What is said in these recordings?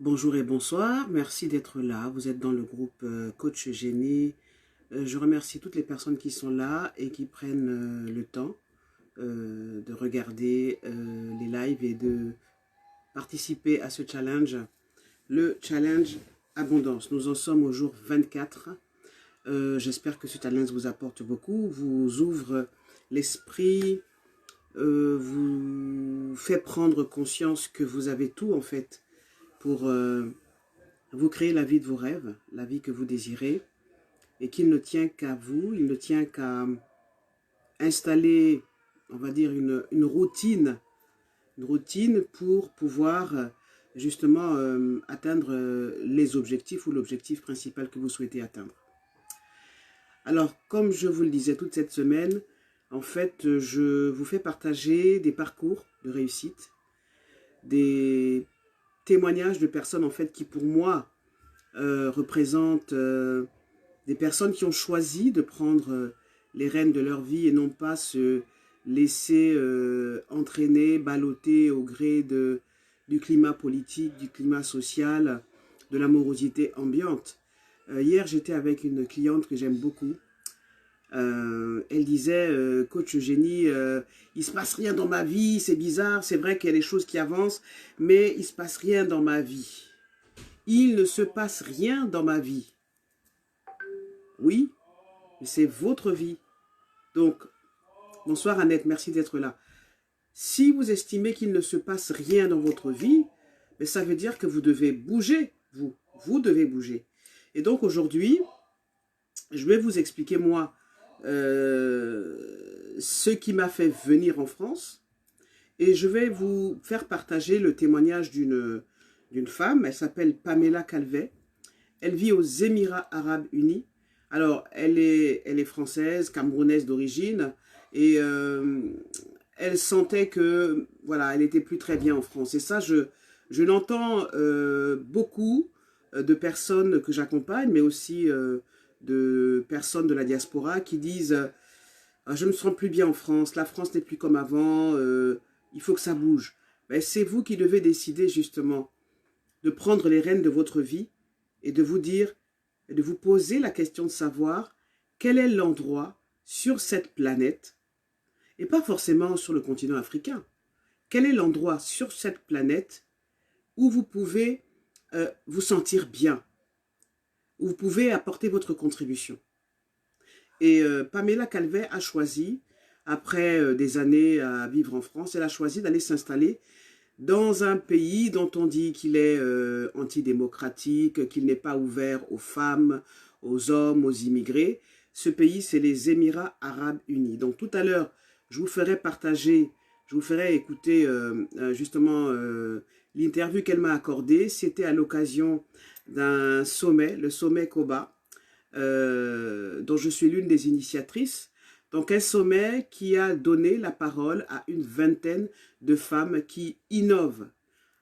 Bonjour et bonsoir, merci d'être là. Vous êtes dans le groupe Coach Génie. Je remercie toutes les personnes qui sont là et qui prennent le temps de regarder les lives et de participer à ce challenge, le challenge abondance. Nous en sommes au jour 24. J'espère que ce challenge vous apporte beaucoup, vous ouvre l'esprit, vous fait prendre conscience que vous avez tout en fait pour vous créez la vie de vos rêves, la vie que vous désirez, et qu'il ne tient qu'à vous, il ne tient qu'à installer, on va dire, une routine pour pouvoir justement atteindre les objectifs ou l'objectif principal que vous souhaitez atteindre. Alors, comme je vous le disais toute cette semaine, en fait, je vous fais partager des parcours de réussite, des témoignages de personnes en fait qui pour moi représentent des personnes qui ont choisi de prendre les rênes de leur vie et non pas se laisser entraîner, balloter au gré du climat politique, du climat social, de l'amorosité ambiante. Hier, j'étais avec une cliente que j'aime beaucoup. Elle disait, coach Eugénie, il se passe rien dans ma vie, c'est bizarre, c'est vrai qu'il y a des choses qui avancent, mais il se passe rien dans ma vie. Il ne se passe rien dans ma vie. Oui, mais c'est votre vie. Donc, bonsoir Annette, merci d'être là. Si vous estimez qu'il ne se passe rien dans votre vie, mais ça veut dire que vous devez bouger, vous devez bouger. Et donc aujourd'hui, je vais vous expliquer moi ce qui m'a fait venir en France et je vais vous faire partager le témoignage d'une femme, elle s'appelle Pamela Calvet, elle vit aux Émirats Arabes Unis. Alors, elle est française, camerounaise d'origine, et elle sentait que, voilà, elle n'était plus très bien en France. Et ça, je l'entends beaucoup de personnes que j'accompagne, mais aussi de personnes de la diaspora qui disent ah, je ne me sens plus bien en France, la France n'est plus comme avant, il faut que ça bouge. Ben, c'est vous qui devez décider justement de prendre les rênes de votre vie et de vous dire, et de vous poser la question de savoir quel est l'endroit sur cette planète, et pas forcément sur le continent africain, quel est l'endroit sur cette planète où vous pouvez vous sentir bien, où vous pouvez apporter votre contribution. Et Pamela Calvet a choisi, après des années à vivre en France, elle a choisi d'aller s'installer dans un pays dont on dit qu'il est antidémocratique, qu'il n'est pas ouvert aux femmes, aux hommes, aux immigrés. Ce pays, c'est les Émirats Arabes Unis. Donc tout à l'heure, je vous ferai partager, je vous ferai écouter justement l'interview qu'elle m'a accordée. C'était à l'occasion d'un sommet, le sommet COBA, dont je suis l'une des initiatrices. Donc un sommet qui a donné la parole à une vingtaine de femmes qui innovent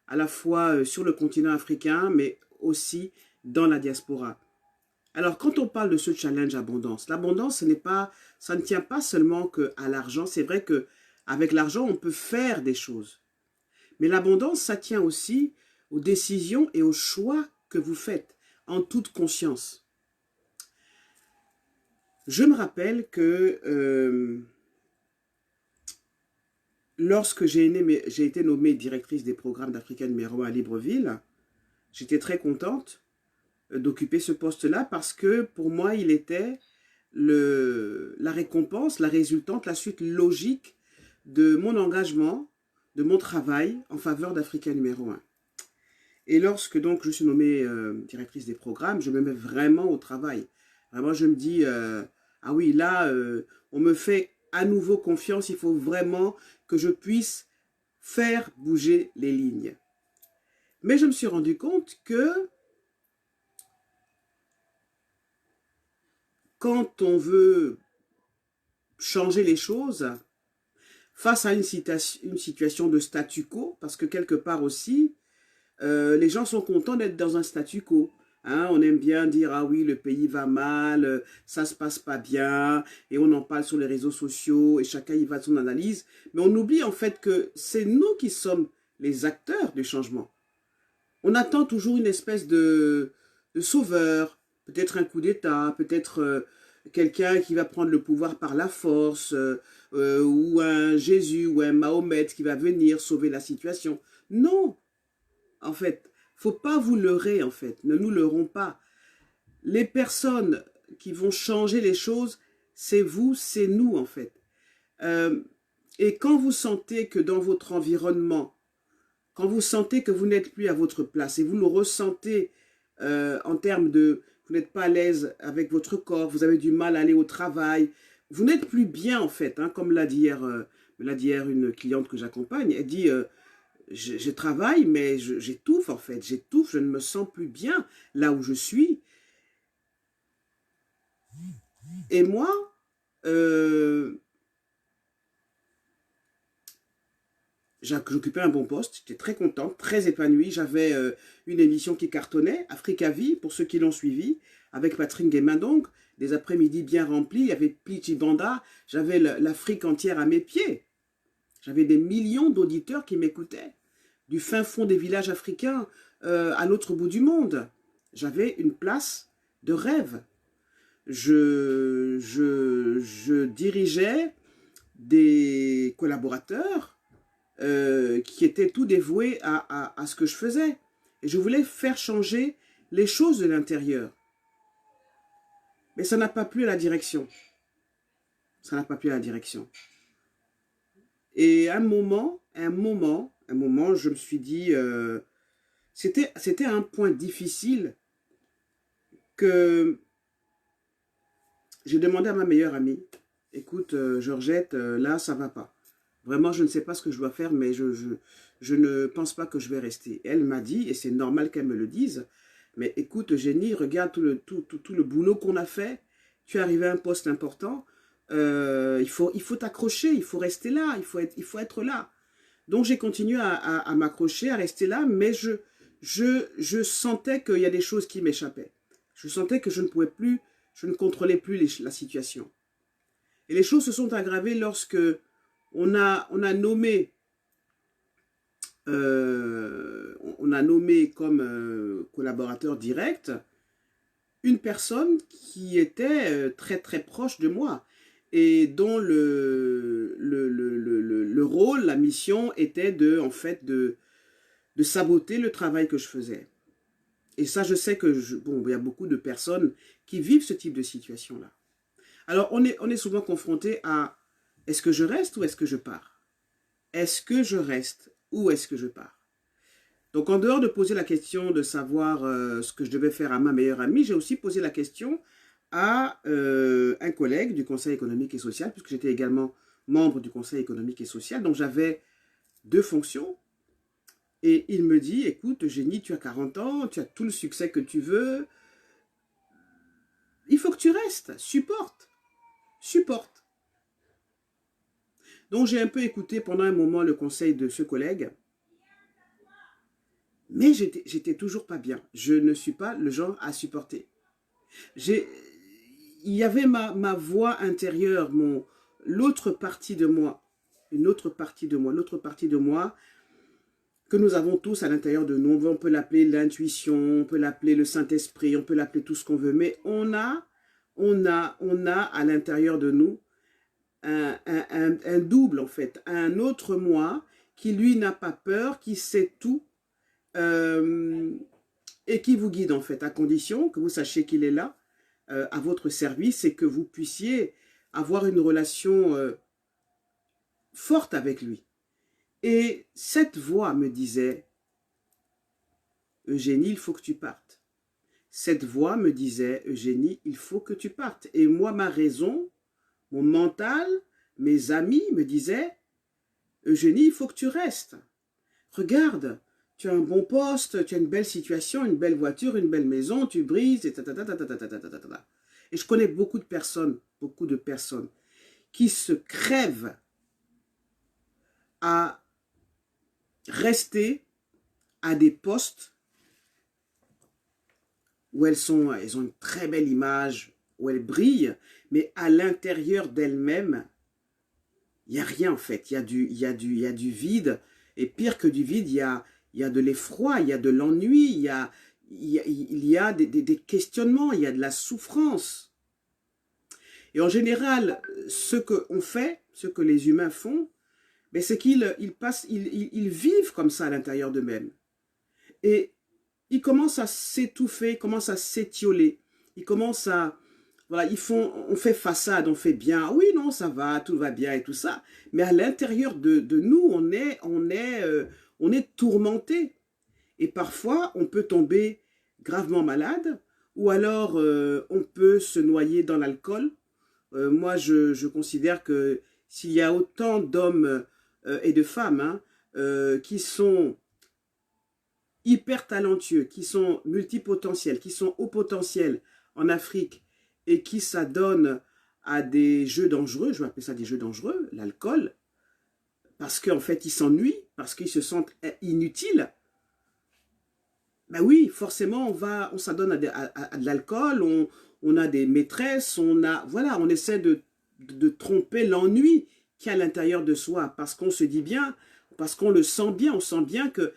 à la fois sur le continent africain, mais aussi dans la diaspora. Alors quand on parle de ce challenge abondance, l'abondance, ça ne tient pas seulement à l'argent. C'est vrai que avec l'argent, on peut faire des choses. Mais l'abondance, ça tient aussi aux décisions et aux choix que vous faites en toute conscience. Je me rappelle que lorsque j'ai été nommée directrice des programmes d'Africa numéro 1 à Libreville, j'étais très contente d'occuper ce poste-là parce que pour moi, il était la récompense, la résultante, la suite logique de mon engagement, de mon travail en faveur d'Africa numéro 1. Et lorsque donc je suis nommée directrice des programmes, je me mets vraiment au travail. Vraiment, je me dis, ah oui, là, on me fait à nouveau confiance, il faut vraiment que je puisse faire bouger les lignes. Mais je me suis rendu compte que quand on veut changer les choses, face à une situation de statu quo, parce que quelque part aussi, les gens sont contents d'être dans un statu quo. Hein, on aime bien dire, ah oui, le pays va mal, ça se passe pas bien, et on en parle sur les réseaux sociaux, et chacun y va de son analyse. Mais on oublie en fait que c'est nous qui sommes les acteurs du changement. On attend toujours une espèce de sauveur, peut-être un coup d'État, peut-être quelqu'un qui va prendre le pouvoir par la force, ou un Jésus ou un Mahomet qui va venir sauver la situation. Non, en fait, faut pas vous leurrer, en fait, ne nous leurrons pas. Les personnes qui vont changer les choses, c'est vous, c'est nous, en fait. Et quand vous sentez que dans votre environnement, quand vous sentez que vous n'êtes plus à votre place et vous le ressentez en termes de, vous n'êtes pas à l'aise avec votre corps, vous avez du mal à aller au travail, vous n'êtes plus bien en fait, hein, comme l'a dit hier une cliente que j'accompagne, elle dit je travaille mais j'étouffe en fait, j'étouffe, je ne me sens plus bien là où je suis. Et moi, j'occupais un bon poste, j'étais très contente, très épanouie. J'avais une émission qui cartonnait, Africa Vie, pour ceux qui l'ont suivi, avec Patrick Guémendong, des après-midi bien remplis. Il y avait Plichi Banda, j'avais l'Afrique entière à mes pieds. J'avais des millions d'auditeurs qui m'écoutaient, du fin fond des villages africains à l'autre bout du monde. J'avais une place de rêve. Je dirigeais des collaborateurs qui étaient tout dévoués à ce que je faisais. Et je voulais faire changer les choses de l'intérieur. Mais ça n'a pas plu à la direction. Ça n'a pas plu à la direction. Et à un moment, je me suis dit, c'était un point difficile que j'ai demandé à ma meilleure amie, écoute, Georgette, là, ça va pas. Vraiment, je ne sais pas ce que je dois faire, mais je ne pense pas que je vais rester. Elle m'a dit, et c'est normal qu'elle me le dise, mais écoute, Eugénie, regarde tout le boulot qu'on a fait. Tu es arrivé à un poste important. Il faut t'accrocher, il faut rester là, il faut être là. Donc, j'ai continué à m'accrocher, à rester là, mais je sentais qu'il y a des choses qui m'échappaient. Je sentais que je ne pouvais plus, je ne contrôlais plus la situation. Et les choses se sont aggravées lorsque on a nommé comme collaborateur direct une personne qui était très très proche de moi et dont le rôle, la mission était en fait de saboter le travail que je faisais. Et ça, je sais que, bon, il y a beaucoup de personnes qui vivent ce type de situation-là. Alors, on est souvent confronté à est-ce que je reste ou est-ce que je pars? Est-ce que je reste ou est-ce que je pars? Donc, en dehors de poser la question de savoir ce que je devais faire à ma meilleure amie, j'ai aussi posé la question à un collègue du Conseil économique et social, puisque j'étais également membre du Conseil économique et social. Donc, j'avais 2 fonctions. Et il me dit, écoute, Eugénie, tu as 40 ans, tu as tout le succès que tu veux. Il faut que tu restes, supporte. Supporte. Donc, j'ai un peu écouté pendant un moment le conseil de ce collègue. Mais j'étais toujours pas bien. Je ne suis pas le genre à supporter. Il y avait ma voix intérieure, l'autre partie de moi, l'autre partie de moi que nous avons tous à l'intérieur de nous. On peut l'appeler l'intuition, on peut l'appeler le Saint-Esprit, on peut l'appeler tout ce qu'on veut, mais on a à l'intérieur de nous un double en fait, un autre moi qui lui n'a pas peur, qui sait tout et qui vous guide en fait, à condition que vous sachiez qu'il est là à votre service et que vous puissiez avoir une relation forte avec lui. Et cette voix me disait, Eugénie, il faut que tu partes. Cette voix me disait, Eugénie, il faut que tu partes. Et moi, ma raison, mon mental, mes amis me disaient, Eugénie, il faut que tu restes. Regarde, tu as un bon poste, tu as une belle situation, une belle voiture, une belle maison, tu brises, et Et je connais beaucoup de personnes qui se crèvent à rester à des postes où elles ont une très belle image, où elles brillent, mais à l'intérieur d'elles-mêmes, il n'y a rien en fait. Il y a du vide, et pire que du vide, il y a il y a de l'effroi, il y a de l'ennui, il y a des questionnements, il y a de la souffrance. Et en général, ce qu'on fait, ce que les humains font, c'est qu'ils ils vivent comme ça à l'intérieur d'eux-mêmes. Et ils commencent à s'étouffer, ils commencent à s'étioler, ils commencent à... Voilà, on fait façade, on fait bien, oui, non, ça va, tout va bien et tout ça. Mais à l'intérieur de nous, on est tourmenté. Et parfois, on peut tomber gravement malade, ou alors on peut se noyer dans l'alcool. Moi, je considère que s'il y a autant d'hommes et de femmes qui sont hyper talentueux, qui sont multipotentiels, qui sont haut potentiel en Afrique et qui s'adonnent à des jeux dangereux, je vais appeler ça des jeux dangereux, l'alcool, parce qu'en fait ils s'ennuient, parce qu'ils se sentent inutiles, ben oui, forcément on s'adonne à de l'alcool, on a des maîtresses, voilà, on essaie de tromper l'ennui qu'il y a à l'intérieur de soi, parce qu'on se dit bien, parce qu'on le sent bien, on sent bien que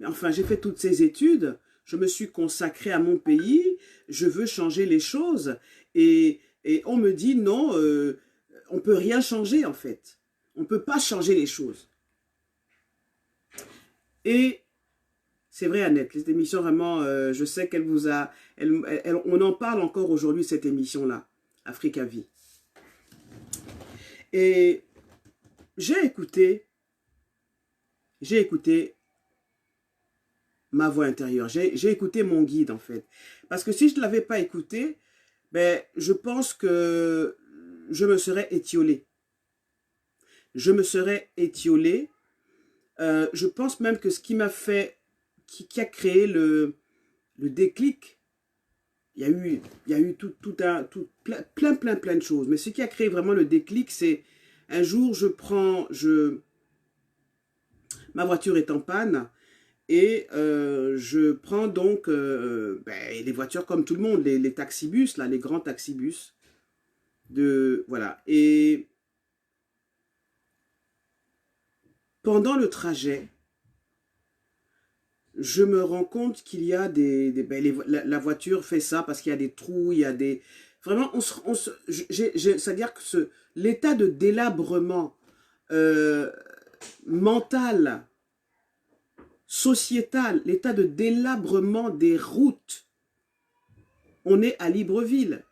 enfin, j'ai fait toutes ces études, je me suis consacré à mon pays, je veux changer les choses. Et on me dit non, on ne peut rien changer en fait. On ne peut pas changer les choses. Et c'est vrai Annette, cette émission vraiment, je sais qu'elle vous a... on en parle encore aujourd'hui cette émission-là, Africa Vie. Et j'ai écouté ma voix intérieure. J'ai écouté mon guide, en fait. Parce que si je ne l'avais pas écouté, je pense que je me serais étiolé. Je me serais étiolé. Je pense même que ce qui m'a fait, qui a créé le déclic, il y a eu plein de choses. Mais ce qui a créé vraiment le déclic, c'est un jour, ma voiture est en panne. Et je prends donc les voitures comme tout le monde, les taxibus, là, les grands taxibus. Voilà. Et pendant le trajet, je me rends compte qu'il y a la voiture fait ça parce qu'il y a des trous, il y a des... Vraiment, c'est-à-dire que l'état de délabrement mental, sociétal, l'état de délabrement des routes. On est à Libreville.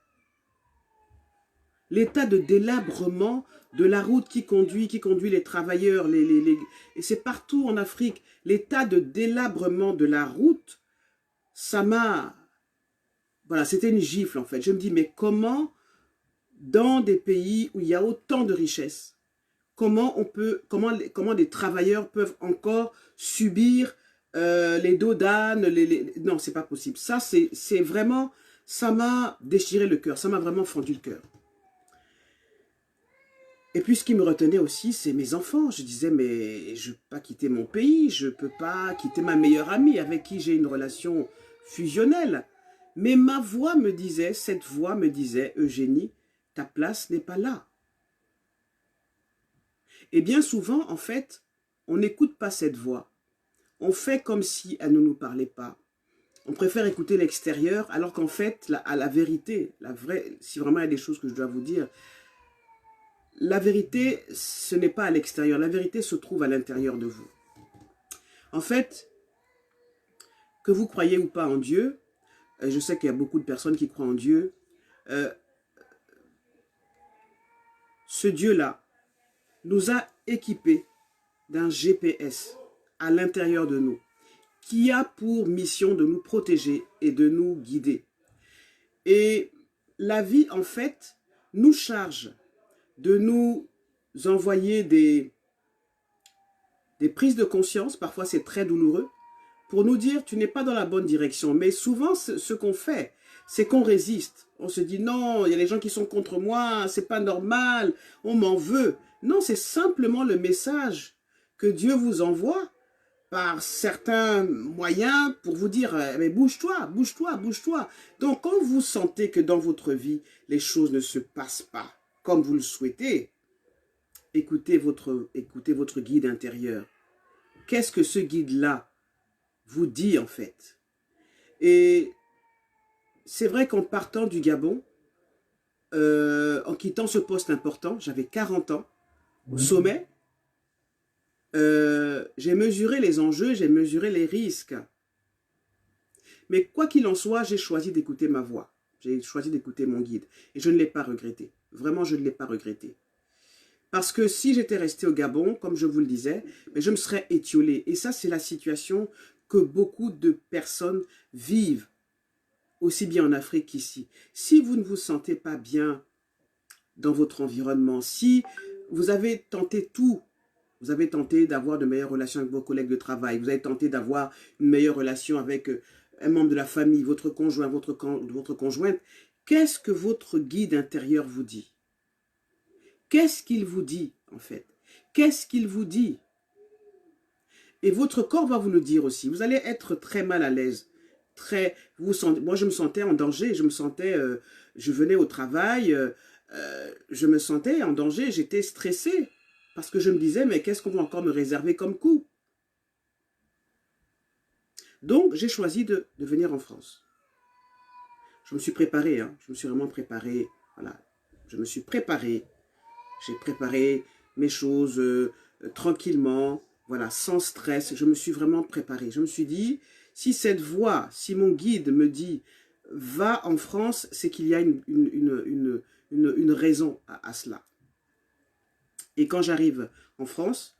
L'état de délabrement de la route qui conduit les travailleurs, et c'est partout en Afrique. L'état de délabrement de la route, ça m'a... Voilà, c'était une gifle en fait. Je me dis, mais comment, dans des pays où il y a autant de richesses, comment des travailleurs peuvent encore subir les dos d'âne, non, c'est pas possible. Ça, c'est vraiment, ça m'a déchiré le cœur, ça m'a vraiment fendu le cœur. Et puis, ce qui me retenait aussi, c'est mes enfants. Je disais, mais je ne peux pas quitter mon pays, je ne peux pas quitter ma meilleure amie avec qui j'ai une relation fusionnelle. Mais ma voix me disait, cette voix me disait, Eugénie, ta place n'est pas là. Et bien souvent, en fait, on n'écoute pas cette voix. On fait comme si elle ne nous parlait pas. On préfère écouter l'extérieur, alors qu'en fait, à la vérité, la vraie, si vraiment il y a des choses que je dois vous dire, la vérité, ce n'est pas à l'extérieur. La vérité se trouve à l'intérieur de vous. En fait, que vous croyez ou pas en Dieu, je sais qu'il y a beaucoup de personnes qui croient en Dieu, ce Dieu-là nous a équipés d'un GPS à l'intérieur de nous, qui a pour mission de nous protéger et de nous guider. Et la vie, en fait, nous charge de nous envoyer des prises de conscience, parfois c'est très douloureux, pour nous dire tu n'es pas dans la bonne direction. Mais souvent, ce qu'on fait, c'est qu'on résiste. On se dit non, il y a des gens qui sont contre moi, c'est pas normal, on m'en veut. Non, c'est simplement le message que Dieu vous envoie par certains moyens pour vous dire mais bouge-toi, bouge-toi, bouge-toi. Donc quand vous sentez que dans votre vie, les choses ne se passent pas comme vous le souhaitez, écoutez votre guide intérieur. Qu'est-ce que ce guide-là vous dit en fait. Et c'est vrai qu'en partant du Gabon, en quittant ce poste important, j'avais 40 ans, au sommet, j'ai mesuré les enjeux, j'ai mesuré les risques. Mais quoi qu'il en soit, j'ai choisi d'écouter ma voix. J'ai choisi d'écouter mon guide. Et je ne l'ai pas regretté. Vraiment, je ne l'ai pas regretté. Parce que si j'étais resté au Gabon, comme je vous le disais, mais je me serais étiolé. Et ça, c'est la situation que beaucoup de personnes vivent, aussi bien en Afrique qu'ici. Si vous ne vous sentez pas bien dans votre environnement, si vous avez tenté tout, vous avez tenté d'avoir de meilleures relations avec vos collègues de travail, vous avez tenté d'avoir une meilleure relation avec un membre de la famille, votre conjoint, votre conjointe, qu'est-ce que votre guide intérieur vous dit? Qu'est-ce qu'il vous dit, en fait? Qu'est-ce qu'il vous dit? Et votre corps va vous le dire aussi. Vous allez être très mal à l'aise. Moi, je me sentais en danger. Je venais au travail, je me sentais en danger. J'étais stressé parce que je me disais, mais qu'est-ce qu'on va encore me réserver comme coup? Donc, j'ai choisi de venir en France. Je me suis préparé, hein. Je me suis vraiment préparé. Voilà, je me suis préparé. J'ai préparé mes choses tranquillement, voilà, sans stress. Je me suis vraiment préparé. Je me suis dit, si cette voix, si mon guide me dit, va en France, c'est qu'il y a une raison à cela. Et quand j'arrive en France,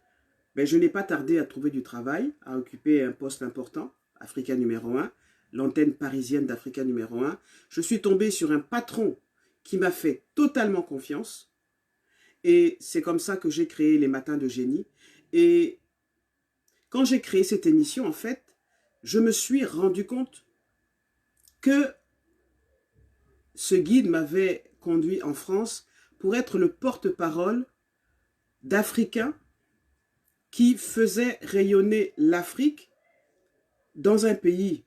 ben, je n'ai pas tardé à trouver du travail, à occuper un poste important, Africa numéro 1, l'antenne parisienne d'Africa numéro 1. Je suis tombé sur un patron qui m'a fait totalement confiance. Et c'est comme ça que j'ai créé les Matins de Génie. Et quand j'ai créé cette émission, en fait, je me suis rendu compte que ce guide m'avait conduit en France pour être le porte-parole d'Africains qui faisaient rayonner l'Afrique dans un pays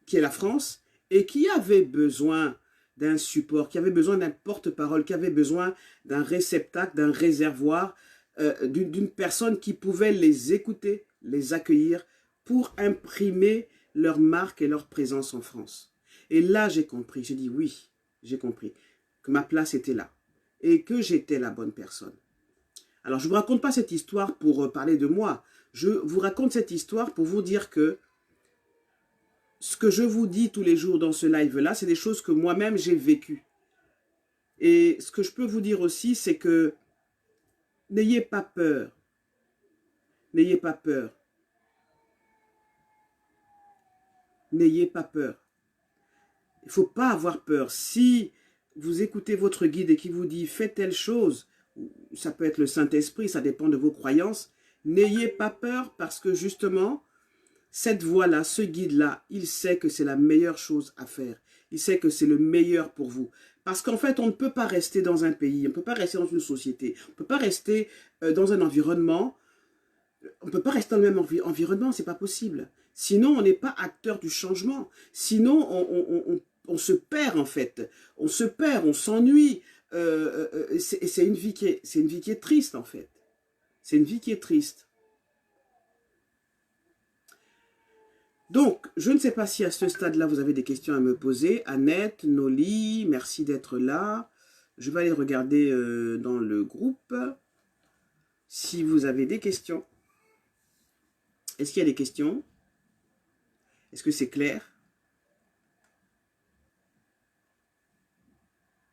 qui est la France et qui avait besoin d'un support, qui avait besoin d'un porte-parole, qui avait besoin d'un réceptacle, d'un réservoir, d'une personne qui pouvait les écouter, les accueillir pour imprimer leur marque et leur présence en France. Et là, j'ai compris, j'ai dit oui, j'ai compris que ma place était là et que j'étais la bonne personne. Alors, je ne vous raconte pas cette histoire pour parler de moi. Je vous raconte cette histoire pour vous dire que ce que je vous dis tous les jours dans ce live-là, c'est des choses que moi-même j'ai vécues. Et ce que je peux vous dire aussi, c'est que n'ayez pas peur. N'ayez pas peur. N'ayez pas peur. Il ne faut pas avoir peur. Si vous écoutez votre guide et qui vous dit « fais telle chose », ça peut être le Saint-Esprit, ça dépend de vos croyances, n'ayez pas peur parce que justement, cette voie-là, ce guide-là, il sait que c'est la meilleure chose à faire. Il sait que c'est le meilleur pour vous. Parce qu'en fait, on ne peut pas rester dans un pays, on ne peut pas rester dans une société, on ne peut pas rester dans un environnement, on ne peut pas rester dans le même environnement, c'est pas possible. Sinon, on n'est pas acteur du changement. Sinon, on se perd en fait. On se perd, on s'ennuie. C'est une vie qui est triste en fait. C'est une vie qui est triste. Donc, je ne sais pas si à ce stade-là, vous avez des questions à me poser. Annette, Noli, merci d'être là. Je vais aller regarder dans le groupe si vous avez des questions. Est-ce qu'il y a des questions? Est-ce que c'est clair?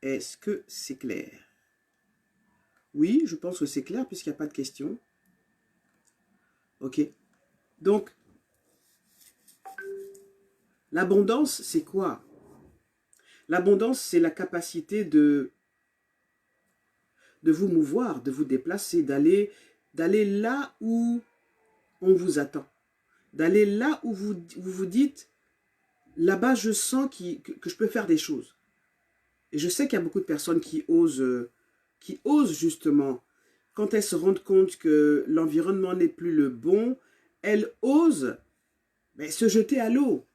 Est-ce que c'est clair? Oui, je pense que c'est clair puisqu'il n'y a pas de questions. Ok. Donc, l'abondance, c'est quoi? L'abondance, c'est la capacité de vous mouvoir, de vous déplacer, d'aller là où on vous attend. D'aller là où vous vous dites, là-bas, je sens que je peux faire des choses. Et je sais qu'il y a beaucoup de personnes qui osent justement, quand elles se rendent compte que l'environnement n'est plus le bon, elles osent se jeter à l'eau.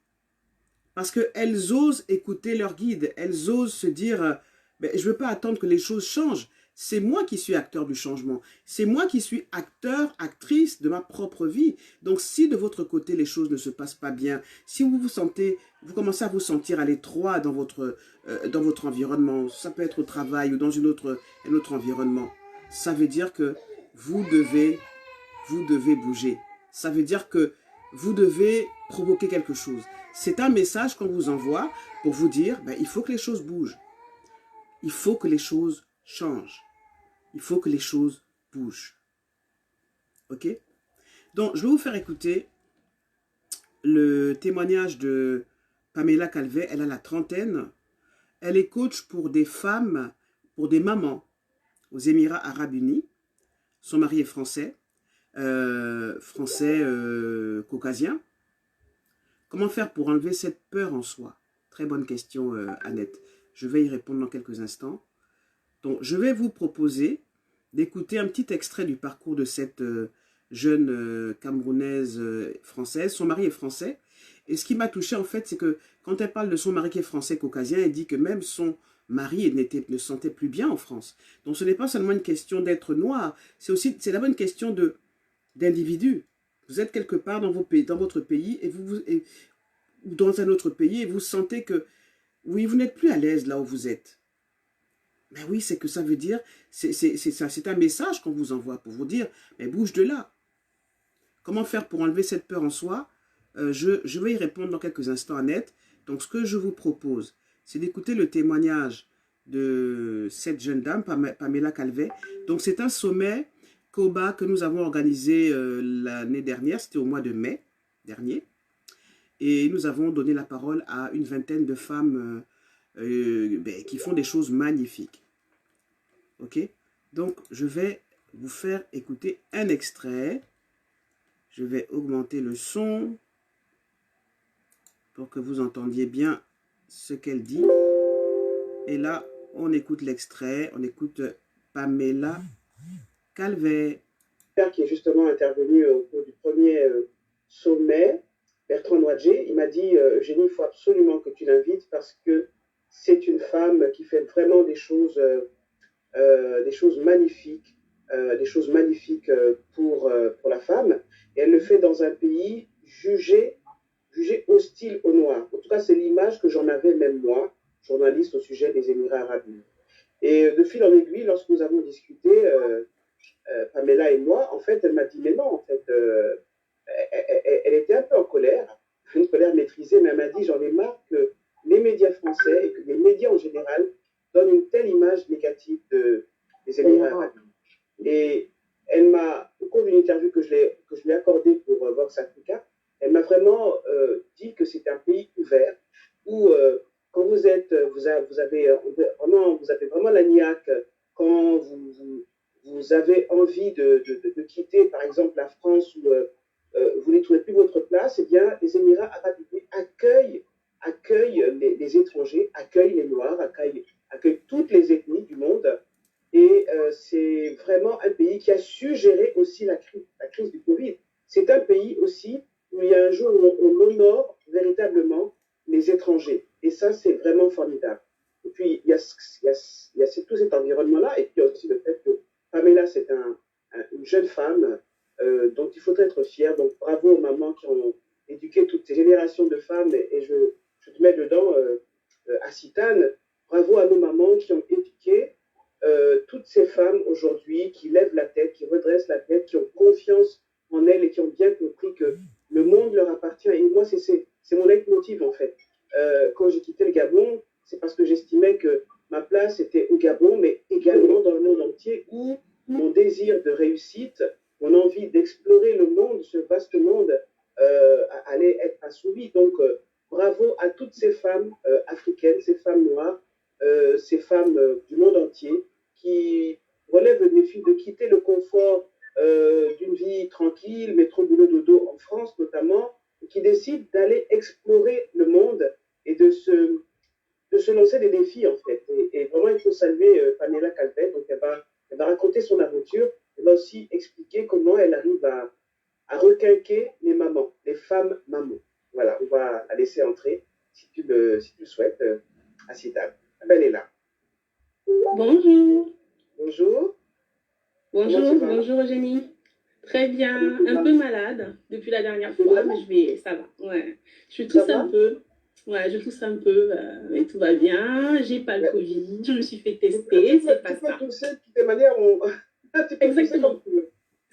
Parce qu'elles osent écouter leur guide. Elles osent se dire, je ne veux pas attendre que les choses changent. C'est moi qui suis acteur du changement. C'est moi qui suis acteur, actrice de ma propre vie. Donc, si de votre côté, les choses ne se passent pas bien, si vous vous sentez, vous commencez à vous sentir à l'étroit dans votre environnement, ça peut être au travail ou dans un autre environnement, ça veut dire que vous devez bouger. Ça veut dire que vous devez provoquer quelque chose. C'est un message qu'on vous envoie pour vous dire, ben, il faut que les choses bougent. Il faut que les choses changent. Il faut que les choses bougent. Ok? Donc, je vais vous faire écouter le témoignage de Pamela Calvet. Elle a la trentaine. Elle est coach pour des femmes, pour des mamans aux Émirats Arabes Unis. Son mari est français. Caucasien. Comment faire pour enlever cette peur en soi? Très bonne question, Annette. Je vais y répondre dans quelques instants. Donc, je vais vous proposer d'écouter un petit extrait du parcours de cette jeune Camerounaise française. Son mari est français. Et ce qui m'a touché, en fait, c'est que quand elle parle de son mari qui est français caucasien, elle dit que même son mari ne se sentait plus bien en France. Donc, ce n'est pas seulement une question d'être noir, c'est d'abord une question d'individu. Vous êtes quelque part dans votre pays ou dans un autre pays et vous sentez que, oui, vous n'êtes plus à l'aise là où vous êtes. Ben oui, c'est que ça veut dire, c'est un message qu'on vous envoie pour vous dire, mais bouge de là. Comment faire pour enlever cette peur en soi? Je vais y répondre dans quelques instants, Annette. Donc, ce que je vous propose, c'est d'écouter le témoignage de cette jeune dame, Pamela Calvet. Donc, c'est un sommet COBA que nous avons organisé l'année dernière, c'était au mois de mai dernier. Et nous avons donné la parole à une vingtaine de femmes qui font des choses magnifiques. Ok? Donc, je vais vous faire écouter un extrait. Je vais augmenter le son pour que vous entendiez bien ce qu'elle dit. Et là, on écoute l'extrait. On écoute Pamela Calvet. Qui est justement intervenu au cours du premier sommet, Bertrand Noidjer, il m'a dit Eugénie, il faut absolument que tu l'invites parce que c'est une femme qui fait vraiment des choses magnifiques, pour la femme. Et elle le fait dans un pays jugé hostile aux Noirs. En tout cas, c'est l'image que j'en avais même moi, journaliste au sujet des Émirats Arabes Unis. Et de fil en aiguille, lorsque nous avons discuté, Pamela et moi, en fait, elle m'a dit, mais non, en fait, elle était un peu en colère, une colère maîtrisée, mais elle m'a dit, j'en ai marre que les médias français et que les médias en général donnent une telle image négative des Émirats arabes. Et elle m'a, au cours d'une interview que je lui ai accordée pour Vox Africa, elle m'a vraiment dit que c'est un pays ouvert où quand vous avez vraiment la niaque, quand vous avez envie de quitter, par exemple, la France où vous ne trouvez plus votre place, eh bien, les Émirats arabes unis accueillent les étrangers, accueillent les Noirs, accueillent toutes les ethnies du monde. Et c'est vraiment un pays qui a su gérer aussi la crise du Covid. C'est un pays aussi où il y a un jour où on honore véritablement les étrangers. Et ça, c'est vraiment formidable. Et puis, il y a tout cet environnement-là. Et puis, il y a aussi le fait que Pamela, c'est une jeune femme dont il faudrait être fier. Donc, bravo aux mamans qui ont éduqué toutes ces générations de femmes. Et je te mets dedans, Assitane. Bravo à nos mamans qui ont éduqué toutes ces femmes aujourd'hui qui lèvent la tête, qui redressent la tête, qui ont confiance en elles et qui ont bien compris que le monde leur appartient. Et moi, c'est mon leitmotiv, en fait. Quand j'ai quitté le Gabon, c'est parce que j'estimais que ma place était au Gabon, mais également dans le monde entier, où mon désir de réussite, mon envie d'explorer le monde, ce vaste monde, allait être assouvi. Donc, bravo à toutes ces femmes africaines, ces femmes noires, ces femmes du monde entier qui relèvent le défi de quitter le confort d'une vie tranquille, métro, boulot, dodo en France notamment, et qui décident d'aller explorer le monde et de se lancer des défis en fait. Et vraiment, il faut saluer Pamela Calvet. Donc, elle va raconter son aventure. Elle va aussi expliquer comment elle arrive à requinquer les mamans, les femmes mamans. Voilà, on va la laisser entrer si tu le souhaites, Assitane. Elle est là. Bonjour. Bonjour. Eugénie? Très bien, un peu malade depuis la dernière fois, mais ça va. Ouais, je tousse un peu. Ouais, je tousse un peu, mais tout va bien. J'ai pas le Covid, je me suis fait tester, c'est pas ça. Tu peux tousser de toutes les manières, tu peux tousser comme tu veux.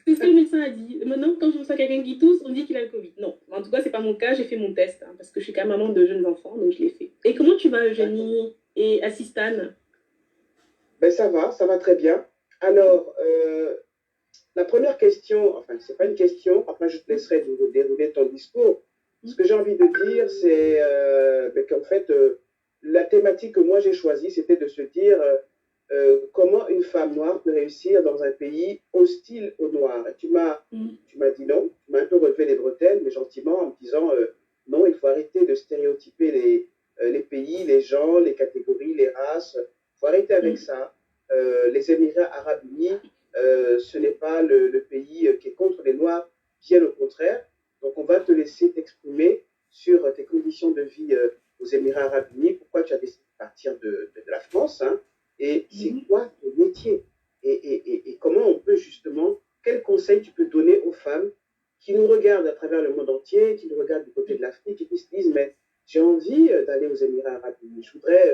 C'est ce que le médecin a dit. Maintenant, quand je reçois quelqu'un qui tousse, on dit qu'il a le Covid. Non, en tout cas, c'est pas mon cas. J'ai fait mon test parce que je suis quand même maman de jeunes enfants, donc je l'ai fait. Et comment tu vas, Eugénie et Assistane? Ben, ça va très bien. Alors, la première question, enfin, c'est pas une question, après je te laisserai dérouler ton discours. Ce que j'ai envie de dire, c'est ben, qu'en fait, la thématique que moi j'ai choisie, c'était de se dire comment une femme noire peut réussir dans un pays hostile aux Noirs. Et tu m'as dit non, tu m'as un peu relevé les bretelles, mais gentiment, en me disant non, il faut arrêter de stéréotyper les pays, les gens, les catégories, les races. Il faut arrêter avec ça. Les Émirats arabes unis, ce n'est pas le pays qui est contre les Noirs, bien au contraire. Donc, on va te laisser t'exprimer sur tes conditions de vie aux Émirats arabes unis, pourquoi tu as décidé de partir de la France, hein, et c'est quoi ton métier et comment on peut justement, quels conseils tu peux donner aux femmes qui nous regardent à travers le monde entier, qui nous regardent du côté de l'Afrique et qui se disent, mais j'ai envie d'aller aux Émirats arabes unis, je voudrais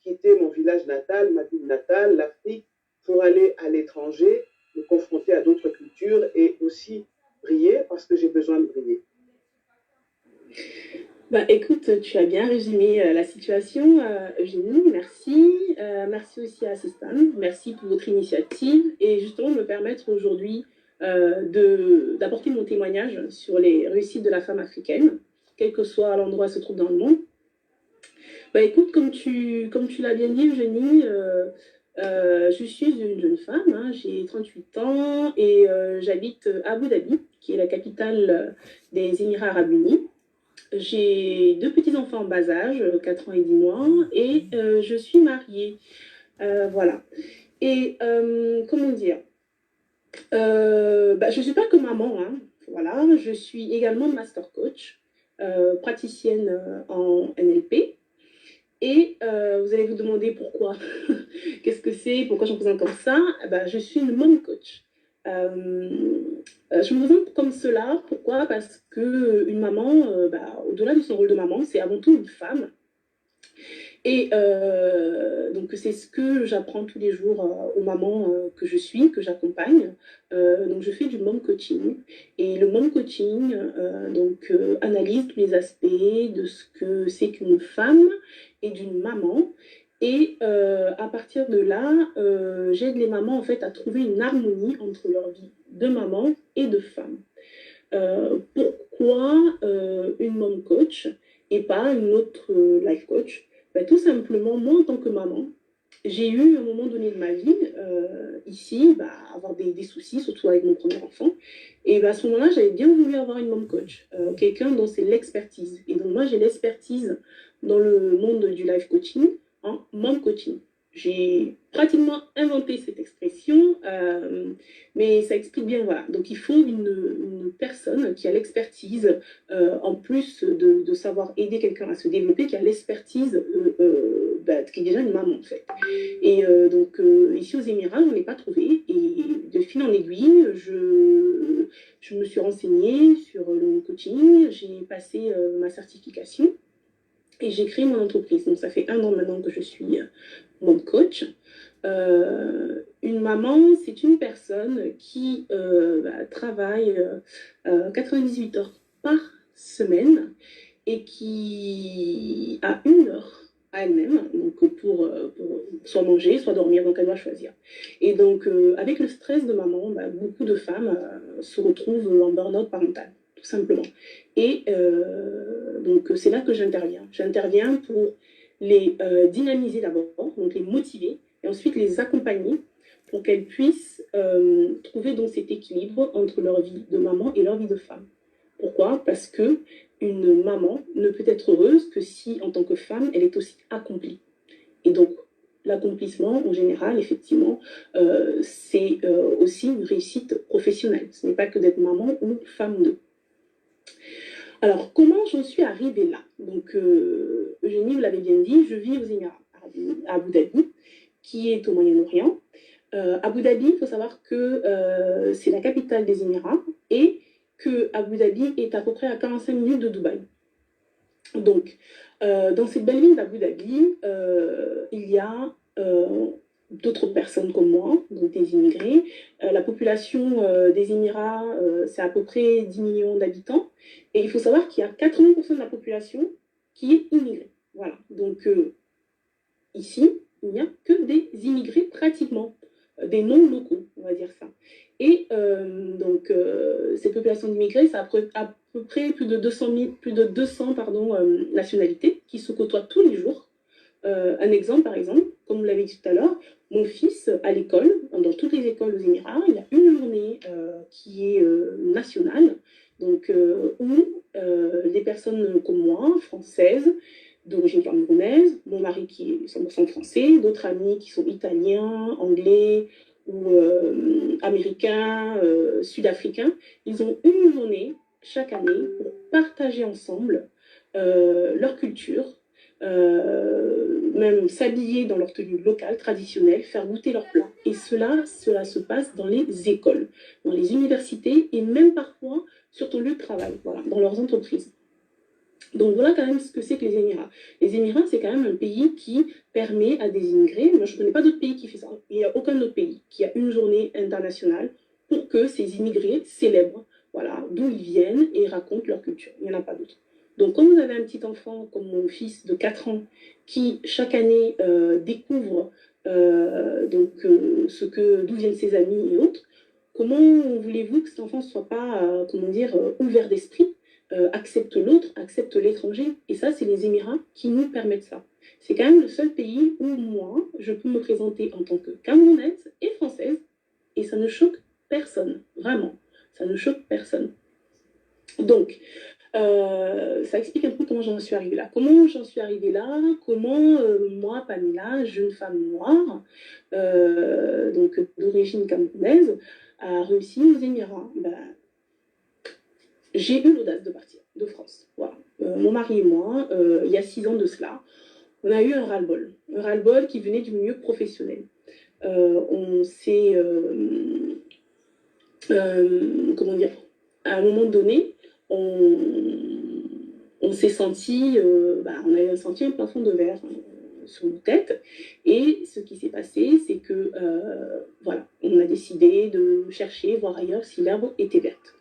quitter mon village natal, ma ville natale, l'Afrique, pour aller à l'étranger, me confronter à d'autres cultures et aussi briller parce que j'ai besoin de briller. Bah, écoute, tu as bien résumé la situation, Eugénie, merci. Merci aussi à Assistane, merci pour votre initiative et justement de me permettre aujourd'hui d'apporter mon témoignage sur les réussites de la femme africaine, quel que soit l'endroit où elle se trouve dans le monde. Bah, écoute, comme tu l'as bien dit, Eugénie, je suis une jeune femme, hein, j'ai 38 ans et j'habite Abu Dhabi, qui est la capitale des Émirats arabes unis. J'ai deux petits-enfants en bas âge, 4 ans et 10 mois, et je suis mariée. Voilà. Et comment dire bah, je ne suis pas que maman, hein. Voilà, je suis également master coach, praticienne en NLP. Et vous allez vous demander pourquoi. Qu'est-ce que c'est? Pourquoi je me présente comme ça? Bah, je suis une mom coach. Je me présente comme cela. Pourquoi? Parce qu'une maman, bah, au-delà de son rôle de maman, c'est avant tout une femme. Et donc c'est ce que j'apprends tous les jours aux mamans que je suis, que j'accompagne. Donc je fais du mom coaching. Et le mom coaching analyse tous les aspects de ce que c'est qu'une femme et d'une maman. Et à partir de là, j'aide les mamans en fait à trouver une harmonie entre leur vie de maman et de femme. Pourquoi une mom coach et pas une autre life coach? Ben, tout simplement, moi en tant que maman, j'ai eu à un moment donné de ma vie, ici, avoir des soucis, surtout avec mon premier enfant. Et à ce moment-là, j'avais bien voulu avoir une mom coach, quelqu'un dont c'est l'expertise. Et donc moi, j'ai l'expertise dans le monde du life coaching en mom coaching. J'ai pratiquement inventé cette expression, mais ça explique bien, voilà. Donc il faut une personne qui a l'expertise, en plus de savoir aider quelqu'un à se développer, qui a l'expertise, qui est déjà une maman en fait. Et ici aux Émirats, on n'est pas trouvé. Et de fil en aiguille, je me suis renseignée sur le coaching, j'ai passé ma certification et j'ai créé mon entreprise. Donc ça fait 1 an maintenant que je suis mom coach. Une maman, c'est une personne qui travaille 98 heures par semaine et qui a 1 heure à elle-même, donc pour soit manger, soit dormir, donc elle doit choisir. Et donc, avec le stress de maman, beaucoup de femmes se retrouvent en burn-out parental, tout simplement. Et donc, c'est là que j'interviens. J'interviens pour les dynamiser d'abord, donc les motiver, et ensuite les accompagner pour qu'elles puissent trouver donc cet équilibre entre leur vie de maman et leur vie de femme. Pourquoi? Parce que une maman ne peut être heureuse que si, en tant que femme, elle est aussi accomplie. Et donc, l'accomplissement, en général, effectivement, c'est aussi une réussite professionnelle. Ce n'est pas que d'être maman ou femme d'eux. Alors, comment j'en suis arrivée là? Donc, Eugénie, vous l'avez bien dit, je vis aux Émirats, à Abu Dhabi, qui est au Moyen-Orient. Abu Dhabi, il faut savoir que c'est la capitale des Émirats et que Abu Dhabi est à peu près à 45 minutes de Dubaï. Donc, dans cette belle ville d'Abu Dhabi, il y a d'autres personnes comme moi, donc des immigrés. La population des Émirats, c'est à peu près 10 millions d'habitants. Et il faut savoir qu'il y a 80% de la population qui est immigrée. Voilà. Donc, ici, il n'y a que des immigrés pratiquement, des non-locaux, on va dire ça. Et donc, cette population d'immigrés, c'est à peu près plus de 200 nationalités qui se côtoient tous les jours. Un exemple, par exemple, comme vous l'avez dit tout à l'heure, mon fils, à l'école, dans toutes les écoles aux Émirats, il y a une journée qui est nationale, donc, où les personnes comme moi, françaises, d'origine camerounaise, mon mari qui est 100% français, d'autres amis qui sont italiens, anglais ou américains, sud-africains, ils ont une journée chaque année pour partager ensemble leur culture, même s'habiller dans leur tenue locale, traditionnelle, faire goûter leurs plats. Et cela se passe dans les écoles, dans les universités et même parfois sur ton lieu de travail, voilà, dans leurs entreprises. Donc voilà quand même ce que c'est que les Émirats. Les Émirats, c'est quand même un pays qui permet à des immigrés, moi je ne connais pas d'autres pays qui fait ça, il n'y a aucun autre pays qui a une journée internationale pour que ces immigrés célèbrent, voilà, d'où ils viennent et racontent leur culture. Il n'y en a pas d'autres. Donc quand vous avez un petit enfant comme mon fils de 4 ans qui chaque année découvre d'où viennent ses amis et autres, comment voulez-vous que cet enfant ne soit pas, ouvert d'esprit, accepte l'autre, accepte l'étranger. Et ça, c'est les Émirats qui nous permettent ça. C'est quand même le seul pays où moi, je peux me présenter en tant que Camerounaise et Française, et ça ne choque personne, vraiment. Ça ne choque personne. Donc, ça explique un peu comment j'en suis arrivée là. Comment j'en suis arrivée là, comment moi, Pamela, jeune femme noire, donc d'origine camerounaise, a réussi aux Émirats. J'ai eu l'audace de partir de France. Voilà. Mon mari et moi, il y a 6 ans de cela, on a eu un ras-le-bol. Un ras-le-bol qui venait du milieu professionnel. On s'est... à un moment donné, on s'est senti... on a senti un plafond de verre sur nos têtes. Et ce qui s'est passé, c'est que, voilà, on a décidé de chercher, voir ailleurs si l'herbe était verte.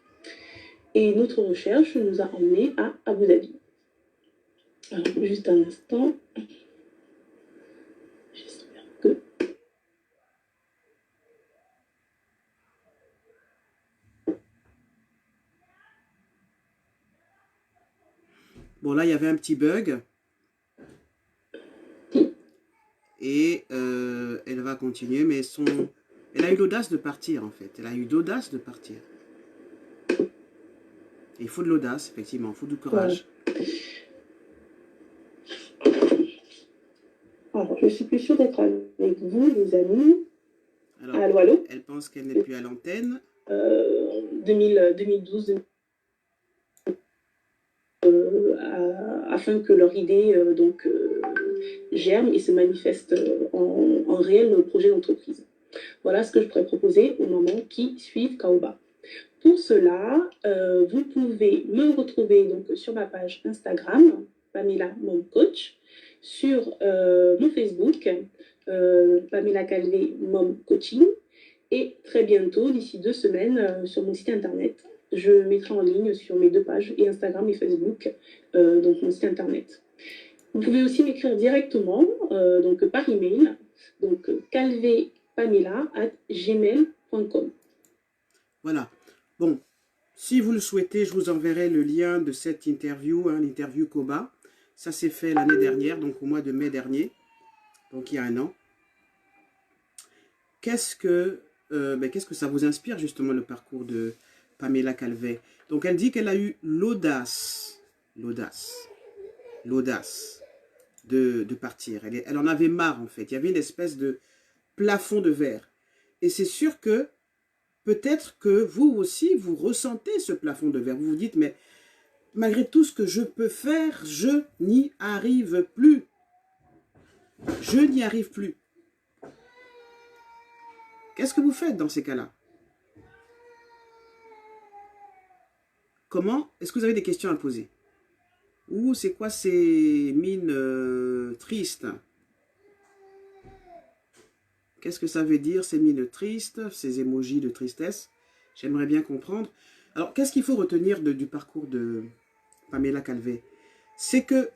Et notre recherche nous a emmenés à Abu Dhabi. Alors, juste un instant. J'espère que... Bon, là, il y avait un petit bug. Et elle va continuer, mais elle a eu l'audace de partir, en fait. Elle a eu l'audace de partir. Et il faut de l'audace, effectivement. Il faut du courage. Alors, je suis plus sûre d'être avec vous, les amis. Alors, allô, allô. Elle pense qu'elle n'est plus à l'antenne. 2012, afin que leur idée germe et se manifeste en réel projet d'entreprise. Voilà ce que je pourrais proposer aux mamans qui suivent Kaoba. Pour cela, vous pouvez me retrouver donc sur ma page Instagram, Pamela Mom Coach, sur mon Facebook, Pamela Calvé Mom Coaching, et très bientôt, d'ici 2 semaines, sur mon site internet, je mettrai en ligne sur mes 2 pages, et Instagram et Facebook, donc mon site internet. Vous pouvez aussi m'écrire directement, donc par email, donc calvepamela@gmail.com. Voilà. Bon, si vous le souhaitez, je vous enverrai le lien de cette interview, l'interview Koba. Ça s'est fait l'année dernière, donc au mois de mai dernier, donc il y a 1 an. Qu'est-ce que ça vous inspire justement le parcours de Pamela Calvé? Donc elle dit qu'elle a eu l'audace de partir. Elle en avait marre en fait. Il y avait une espèce de plafond de verre. Et c'est sûr que peut-être que vous aussi, vous ressentez ce plafond de verre. Vous vous dites, mais malgré tout ce que je peux faire, je n'y arrive plus. Je n'y arrive plus. Qu'est-ce que vous faites dans ces cas-là? Comment? Est-ce que vous avez des questions à poser? Ou c'est quoi ces mines tristes? Qu'est-ce que ça veut dire, ces mines tristes, ces émojis de tristesse? J'aimerais bien comprendre. Alors, qu'est-ce qu'il faut retenir du parcours de Pamela Calvet? C'est que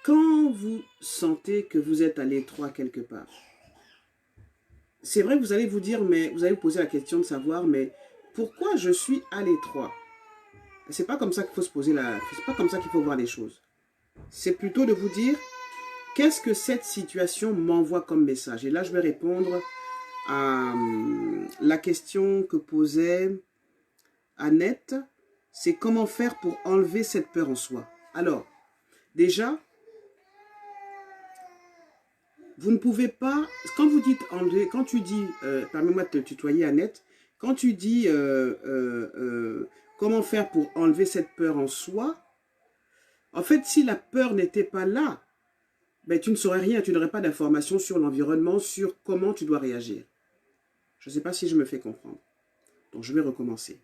quand vous sentez que vous êtes à l'étroit quelque part, c'est vrai que vous allez vous dire, mais vous allez vous poser la question de savoir, mais pourquoi je suis à l'étroit? C'est pas comme ça qu'il faut se poser c'est pas comme ça qu'il faut voir les choses. C'est plutôt de vous dire, qu'est-ce que cette situation m'envoie comme message? Et là, je vais répondre à la question que posait Annette, c'est comment faire pour enlever cette peur en soi. Alors, déjà, vous ne pouvez pas, quand vous dites enlever, quand tu dis, permets-moi de te tutoyer Annette, quand tu dis comment faire pour enlever cette peur en soi, en fait, si la peur n'était pas là, ben, tu ne saurais rien, tu n'aurais pas d'informations sur l'environnement, sur comment tu dois réagir. Je ne sais pas si je me fais comprendre. Donc, je vais recommencer.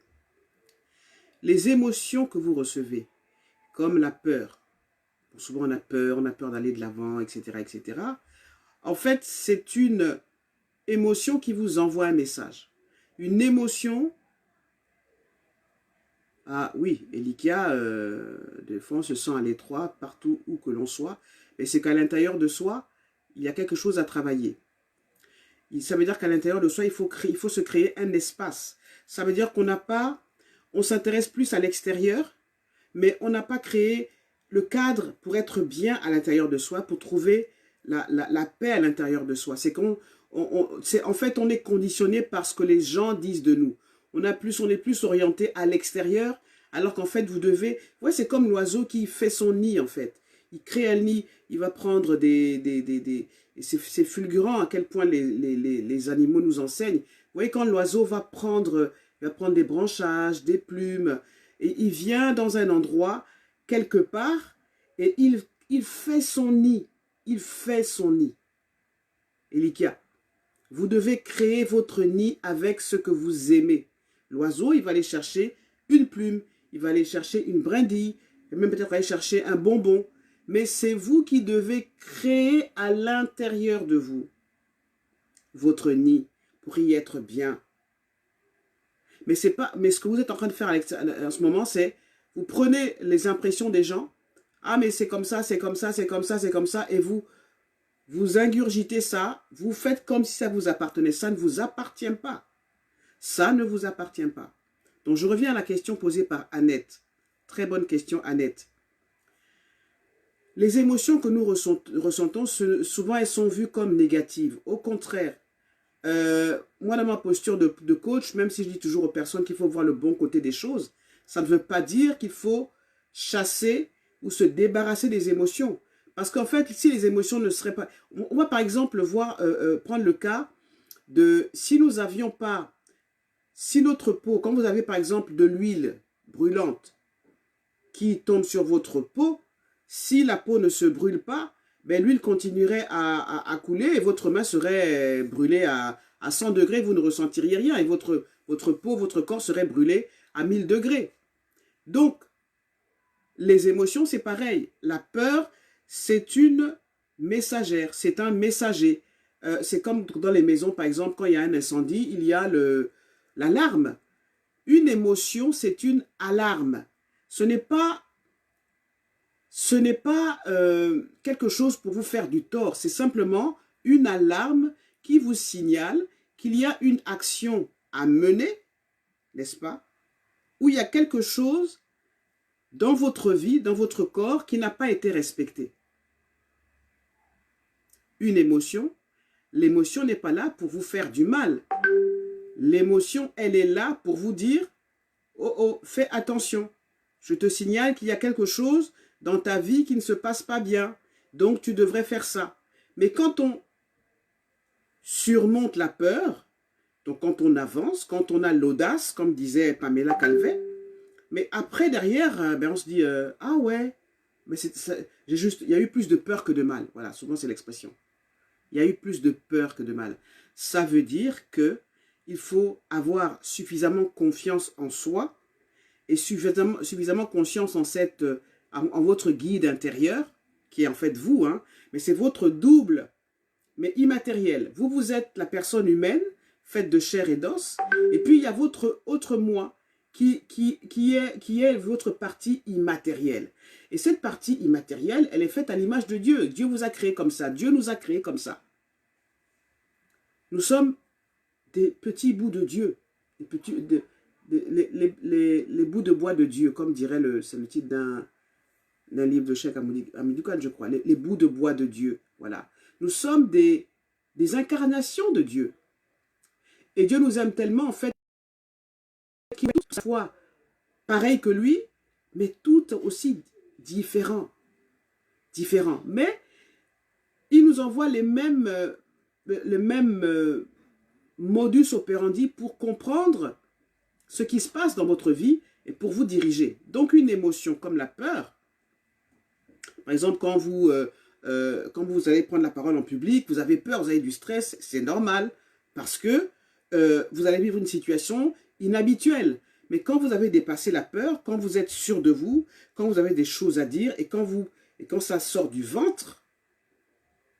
Les émotions que vous recevez, comme la peur, souvent on a peur d'aller de l'avant, etc., etc. En fait, c'est une émotion qui vous envoie un message. Une émotion, ah oui, Elikia, des fois on se sent à l'étroit partout où que l'on soit, mais c'est qu'à l'intérieur de soi, il y a quelque chose à travailler. Ça veut dire qu'à l'intérieur de soi, il faut se créer un espace. Ça veut dire qu'on n'a pas, on s'intéresse plus à l'extérieur, mais on n'a pas créé le cadre pour être bien à l'intérieur de soi, pour trouver la paix à l'intérieur de soi. C'est en fait, on est conditionné par ce que les gens disent de nous. On est plus orienté à l'extérieur, alors qu'en fait, vous devez... Ouais, c'est comme l'oiseau qui fait son nid, en fait. Il crée un nid, il va prendre c'est fulgurant à quel point les animaux nous enseignent. Vous voyez, quand l'oiseau va prendre des branchages, des plumes, et il vient dans un endroit, quelque part, et il fait son nid. Il fait son nid. Elikia, vous devez créer votre nid avec ce que vous aimez. L'oiseau, il va aller chercher une plume, il va aller chercher une brindille, il va même peut-être aller chercher un bonbon. Mais c'est vous qui devez créer à l'intérieur de vous votre nid pour y être bien. Mais ce que vous êtes en train de faire en ce moment, c'est vous prenez les impressions des gens. Ah, mais c'est comme ça, c'est comme ça, c'est comme ça, c'est comme ça. Et vous ingurgitez ça. Vous faites comme si ça vous appartenait. Ça ne vous appartient pas. Ça ne vous appartient pas. Donc, je reviens à la question posée par Annette. Très bonne question, Annette. Les émotions que nous ressentons, souvent elles sont vues comme négatives. Au contraire, moi dans ma posture de coach, même si je dis toujours aux personnes qu'il faut voir le bon côté des choses, ça ne veut pas dire qu'il faut chasser ou se débarrasser des émotions. Parce qu'en fait, si les émotions ne seraient pas... On va par exemple prendre le cas de si nous n'avions pas... Si notre peau, quand vous avez par exemple de l'huile brûlante qui tombe sur votre peau, si la peau ne se brûle pas, ben l'huile continuerait à couler et votre main serait brûlée à 100 degrés, vous ne ressentiriez rien et votre peau, votre corps serait brûlé à 1000 degrés. Donc, les émotions, c'est pareil. La peur, c'est une messagère, c'est un messager. C'est comme dans les maisons, par exemple, quand il y a un incendie, il y a l'alarme. Une émotion, c'est une alarme. Ce n'est pas quelque chose pour vous faire du tort. C'est simplement une alarme qui vous signale qu'il y a une action à mener, n'est-ce pas? Où il y a quelque chose dans votre vie, dans votre corps, qui n'a pas été respecté. Une émotion, l'émotion n'est pas là pour vous faire du mal. L'émotion, elle est là pour vous dire, oh oh, fais attention. Je te signale qu'il y a quelque chose dans ta vie qui ne se passe pas bien. Donc, tu devrais faire ça. Mais quand on surmonte la peur, donc quand on avance, quand on a l'audace, comme disait Pamela Calvet, mais après, derrière, on se dit, ah ouais, Mais il y a eu plus de peur que de mal. Voilà, souvent c'est l'expression. Il y a eu plus de peur que de mal. Ça veut dire que il faut avoir suffisamment confiance en soi et suffisamment confiance en votre guide intérieur, qui est en fait vous, hein, mais c'est votre double, mais immatériel. Vous, vous êtes la personne humaine, faite de chair et d'os, et puis il y a votre autre moi, qui est votre partie immatérielle. Et cette partie immatérielle, elle est faite à l'image de Dieu. Dieu vous a créé comme ça. Dieu nous a créés comme ça. Nous sommes des petits bouts de Dieu. Les bouts de bois de Dieu, comme dirait c'est le titre d'un livre de Cheikh Hamidou Kane, je crois. Les bouts de bois de Dieu. Voilà. Nous sommes des incarnations de Dieu. Et Dieu nous aime tellement, en fait, qu'il est tout à la fois pareil que lui, mais tout aussi différent. Mais il nous envoie le même modus operandi pour comprendre ce qui se passe dans votre vie et pour vous diriger. Donc une émotion comme la peur, par exemple quand vous allez prendre la parole en public, vous avez peur, vous avez du stress, c'est normal parce que vous allez vivre une situation inhabituelle. Mais quand vous avez dépassé la peur, quand vous êtes sûr de vous, quand vous avez des choses à dire et quand ça sort du ventre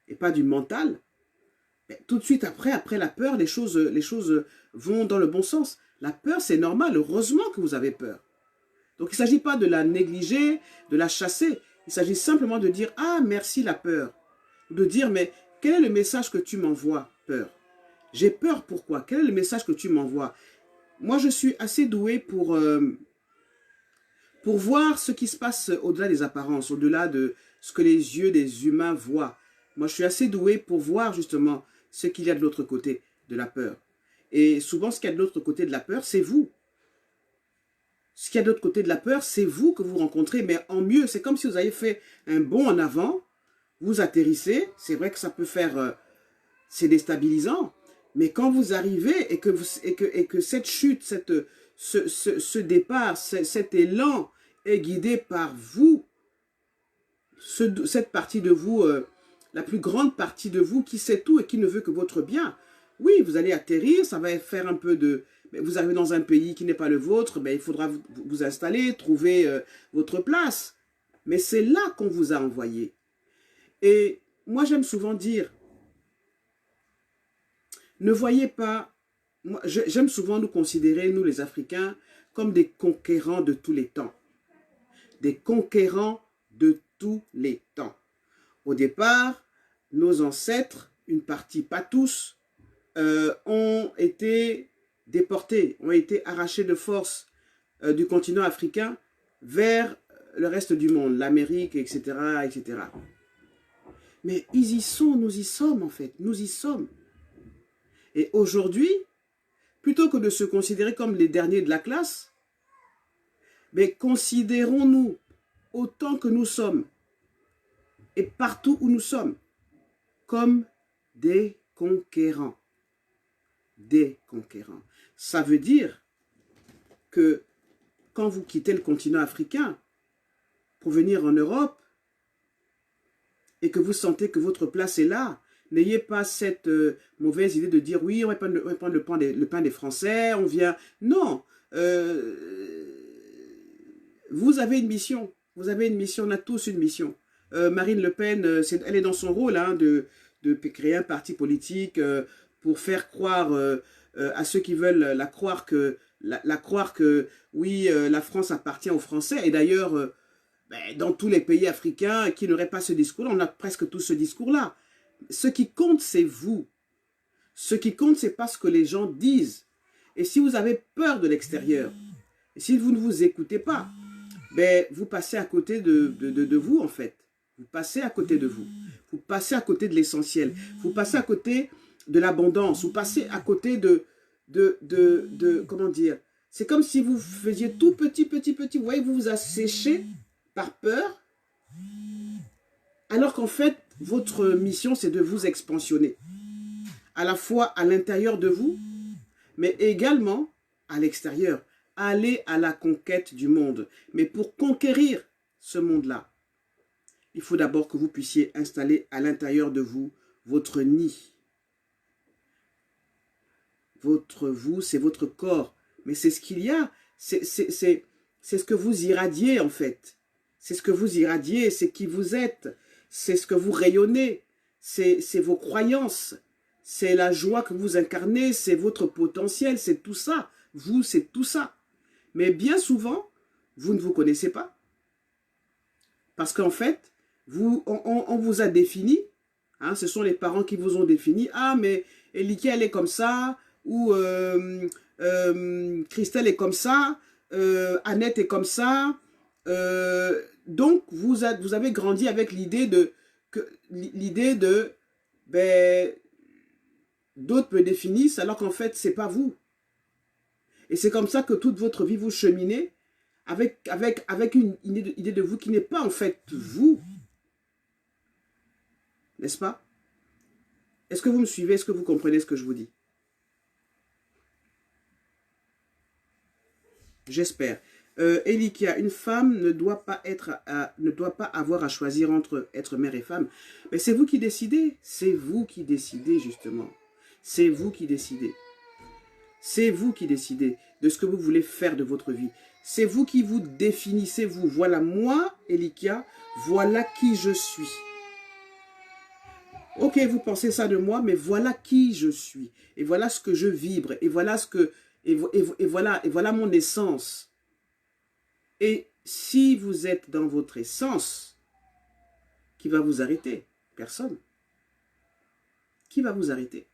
et pas du mental, tout de suite après la peur, les choses vont dans le bon sens. La peur, c'est normal. Heureusement que vous avez peur. Donc, il ne s'agit pas de la négliger, de la chasser. Il s'agit simplement de dire, ah, merci la peur. De dire, mais quel est le message que tu m'envoies, peur? J'ai peur, pourquoi? Quel est le message que tu m'envoies? Moi, je suis assez doué pour voir ce qui se passe au-delà des apparences, au-delà de ce que les yeux des humains voient. Moi, je suis assez doué pour voir justement ce qu'il y a de l'autre côté de la peur. Et souvent, ce qu'il y a de l'autre côté de la peur, c'est vous. Ce qu'il y a de l'autre côté de la peur, c'est vous que vous rencontrez, mais en mieux. C'est comme si vous avez fait un bond en avant, vous atterrissez. C'est vrai que ça peut faire... c'est déstabilisant. Mais quand vous arrivez et que cette chute, ce départ, cet élan est guidé par vous, cette partie de vous, la plus grande partie de vous qui sait tout et qui ne veut que votre bien. Oui, vous allez atterrir, ça va faire un peu de... Vous arrivez dans un pays qui n'est pas le vôtre, il faudra vous installer, trouver votre place. Mais c'est là qu'on vous a envoyé. Et moi, j'aime souvent dire, ne voyez pas... J'aime souvent nous considérer, nous les Africains, comme des conquérants de tous les temps. Des conquérants de tous les temps. Au départ, nos ancêtres, une partie, pas tous, ont été déportés, ont été arrachés de force du continent africain vers le reste du monde, l'Amérique, etc., etc. Mais ils y sont, nous y sommes en fait, nous y sommes. Et aujourd'hui, plutôt que de se considérer comme les derniers de la classe, mais considérons-nous autant que nous sommes et partout où nous sommes comme des conquérants. Des conquérants. Ça veut dire que quand vous quittez le continent africain pour venir en Europe et que vous sentez que votre place est là, n'ayez pas cette mauvaise idée de dire oui, on va prendre le pain des Français, on vient... Non, vous avez une mission. Vous avez une mission, on a tous une mission. Marine Le Pen, elle est dans son rôle hein, de créer un parti politique pour faire croire à ceux qui veulent la croire que oui, la France appartient aux Français. Et d'ailleurs, dans tous les pays africains qui n'auraient pas ce discours-là, on a presque tous ce discours-là. Ce qui compte, c'est vous. Ce qui compte, c'est pas ce que les gens disent. Et si vous avez peur de l'extérieur, et si vous ne vous écoutez pas, vous passez à côté de vous, en fait. Vous passez à côté de vous. Vous passez à côté de l'essentiel. Vous passez à côté de l'abondance. Vous passez à côté comment dire, c'est comme si vous faisiez tout petit. Vous voyez, vous vous asséchez par peur, alors qu'en fait, votre mission, c'est de vous expansionner. À la fois à l'intérieur de vous, mais également à l'extérieur. Aller à la conquête du monde. Mais pour conquérir ce monde-là, il faut d'abord que vous puissiez installer à l'intérieur de vous votre nid. Votre vous, c'est votre corps. Mais c'est ce qu'il y a. C'est ce que vous irradiez, en fait. C'est ce que vous irradiez, c'est qui vous êtes. C'est ce que vous rayonnez. C'est vos croyances. C'est la joie que vous incarnez. C'est votre potentiel. C'est tout ça. Vous, c'est tout ça. Mais bien souvent, vous ne vous connaissez pas. Parce qu'en fait, on vous a défini. Hein, ce sont les parents qui vous ont défini. Ah, mais Elikia, elle est comme ça. Ou Christelle est comme ça. Annette est comme ça. Donc, vous avez grandi avec l'idée de ben, d'autres me définissent alors qu'en fait, c'est pas vous. Et c'est comme ça que toute votre vie, vous cheminez avec une idée de vous qui n'est pas en fait vous. N'est-ce pas? Est-ce que vous me suivez? Est-ce que vous comprenez ce que je vous dis? J'espère. Elikia, une femme ne doit pas avoir à choisir entre être mère et femme. Mais c'est vous qui décidez. C'est vous qui décidez, justement. C'est vous qui décidez. C'est vous qui décidez de ce que vous voulez faire de votre vie. C'est vous qui vous définissez, vous. Voilà moi, Elikia, voilà qui je suis. Ok, vous pensez ça de moi, mais voilà qui je suis. Et voilà ce que je vibre. Et voilà ce que... Et voilà mon essence. Et si vous êtes dans votre essence, qui va vous arrêter? Personne. Qui va vous arrêter?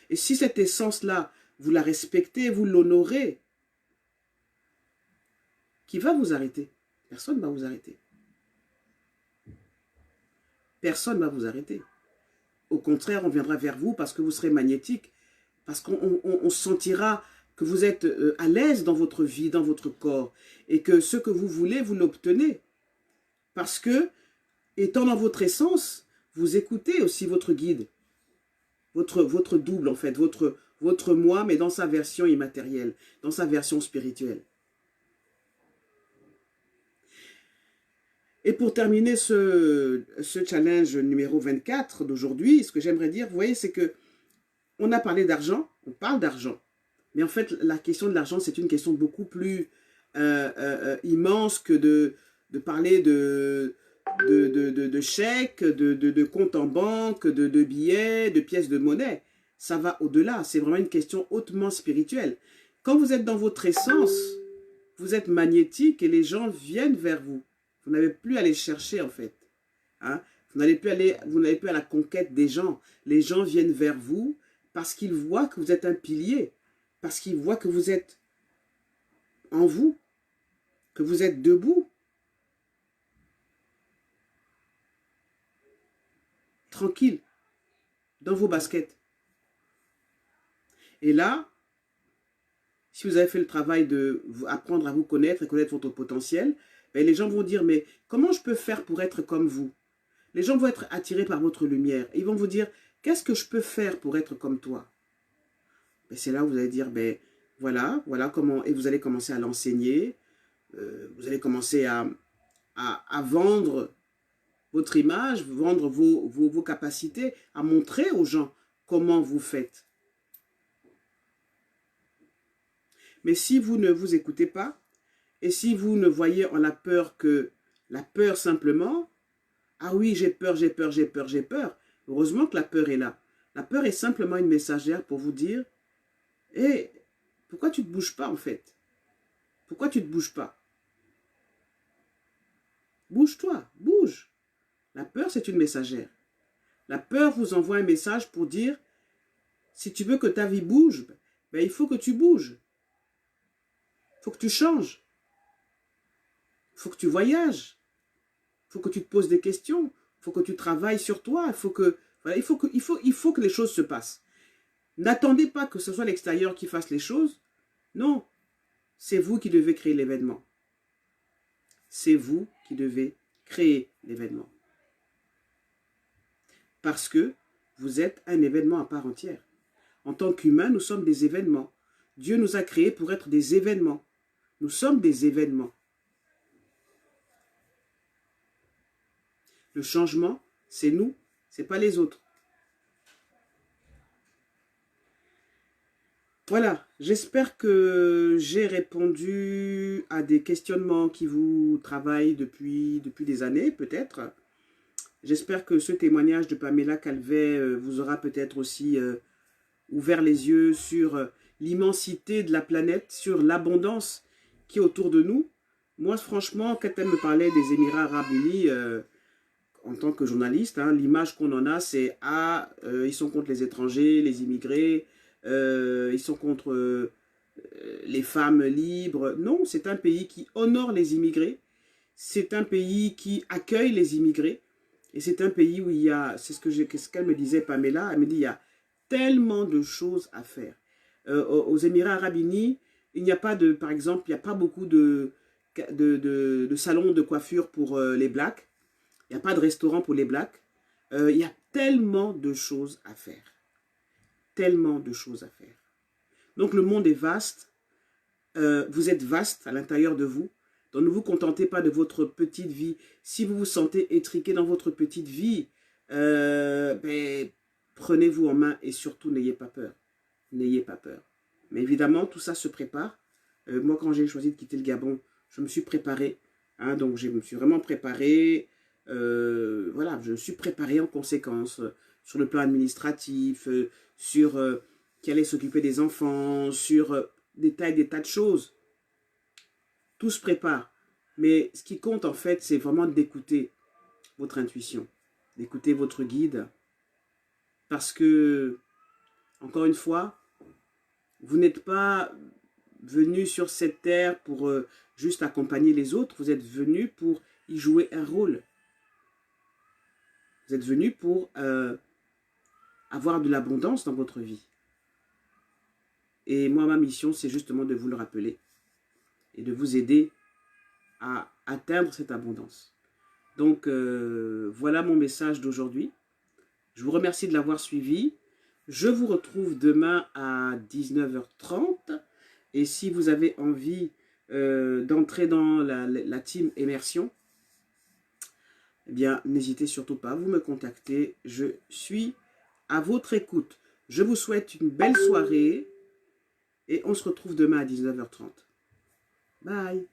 Et si cette essence-là, vous la respectez, vous l'honorez, qui va vous arrêter? Personne ne va vous arrêter. Personne ne va vous arrêter. Au contraire, on viendra vers vous parce que vous serez magnétique, parce qu'on sentira que vous êtes à l'aise dans votre vie, dans votre corps, et que ce que vous voulez, vous l'obtenez. Parce que, étant dans votre essence, vous écoutez aussi votre guide, votre double en fait, votre moi, mais dans sa version immatérielle, dans sa version spirituelle. Et pour terminer ce challenge numéro 24 d'aujourd'hui, ce que j'aimerais dire, vous voyez, c'est que on a parlé d'argent, on parle d'argent. Mais en fait, la question de l'argent, c'est une question beaucoup plus immense que de parler de chèques, de comptes en banque, de billets, de pièces de monnaie. Ça va au-delà. C'est vraiment une question hautement spirituelle. Quand vous êtes dans votre essence, vous êtes magnétique et les gens viennent vers vous. Vous n'avez plus à les chercher, en fait. Hein? Vous n'avez plus à la conquête des gens. Les gens viennent vers vous parce qu'ils voient que vous êtes un pilier. Parce qu'ils voient que vous êtes en vous, que vous êtes debout. Tranquille, dans vos baskets. Et là, si vous avez fait le travail de apprendre à vous connaître et connaître votre potentiel, ben les gens vont dire, mais comment je peux faire pour être comme vous? Les gens vont être attirés par votre lumière. Et ils vont vous dire, qu'est-ce que je peux faire pour être comme toi? Ben c'est là où vous allez dire, ben voilà comment, et vous allez commencer à l'enseigner, vous allez commencer à vendre votre image, vendre vos capacités, à montrer aux gens comment vous faites. Mais si vous ne vous écoutez pas, et si vous ne voyez en la peur que la peur simplement, ah oui, j'ai peur, j'ai peur, j'ai peur, j'ai peur. Heureusement que la peur est là. La peur est simplement une messagère pour vous dire, hé, pourquoi tu ne te bouges pas en fait? Pourquoi tu ne te bouges pas? Bouge-toi, bouge. La peur, c'est une messagère. La peur vous envoie un message pour dire, si tu veux que ta vie bouge, ben, il faut que tu bouges. Il faut que tu changes. Il faut que tu voyages. Il faut que tu te poses des questions. Il faut que tu travailles sur toi. Il faut que les choses se passent. N'attendez pas que ce soit l'extérieur qui fasse les choses. Non, c'est vous qui devez créer l'événement. C'est vous qui devez créer l'événement. Parce que vous êtes un événement à part entière. En tant qu'humains, nous sommes des événements. Dieu nous a créés pour être des événements. Nous sommes des événements. Le changement, c'est nous, c'est pas les autres. Voilà, j'espère que j'ai répondu à des questionnements qui vous travaillent depuis des années, peut-être. J'espère que ce témoignage de Pamela Calvet vous aura peut-être aussi ouvert les yeux sur l'immensité de la planète, sur l'abondance qui est autour de nous. Moi, franchement, quand elle me parlait des Émirats Arabes Unis, en tant que journaliste, hein, l'image qu'on en a, c'est « Ah, ils sont contre les étrangers, les immigrés, ils sont contre les femmes libres. » Non, c'est un pays qui honore les immigrés. C'est un pays qui accueille les immigrés. Et c'est un pays où il y a, c'est ce qu'elle me disait, Pamela, elle me dit, il y a tellement de choses à faire. Aux Émirats Arabes Unis, il n'y a pas de, par exemple, il n'y a pas beaucoup de salons de coiffure pour les blacks. Il n'y a pas de restaurant pour les blacks. Il y a tellement de choses à faire. Tellement de choses à faire. Donc le monde est vaste. Vous êtes vaste à l'intérieur de vous. Donc ne vous contentez pas de votre petite vie. Si vous vous sentez étriqué dans votre petite vie, prenez-vous en main et surtout n'ayez pas peur. N'ayez pas peur. Mais évidemment, tout ça se prépare. Moi, quand j'ai choisi de quitter le Gabon, je me suis préparé. Hein, donc je me suis vraiment préparé. Voilà, je me suis préparé en conséquence sur le plan administratif, sur qui allait s'occuper des enfants, sur des tas de choses. Tout se prépare. Mais ce qui compte en fait, c'est vraiment d'écouter votre intuition, d'écouter votre guide. Parce que, encore une fois, vous n'êtes pas venu sur cette terre pour juste accompagner les autres. Vous êtes venu pour y jouer un rôle. Vous êtes venu pour avoir de l'abondance dans votre vie. Et moi, ma mission, c'est justement de vous le rappeler et de vous aider à atteindre cette abondance. Donc, voilà mon message d'aujourd'hui. Je vous remercie de l'avoir suivi. Je vous retrouve demain à 19h30. Et si vous avez envie d'entrer dans la team Immersion, eh bien, n'hésitez surtout pas, vous me contactez. Je suis à votre écoute. Je vous souhaite une belle soirée et on se retrouve demain à 19h30. Bye!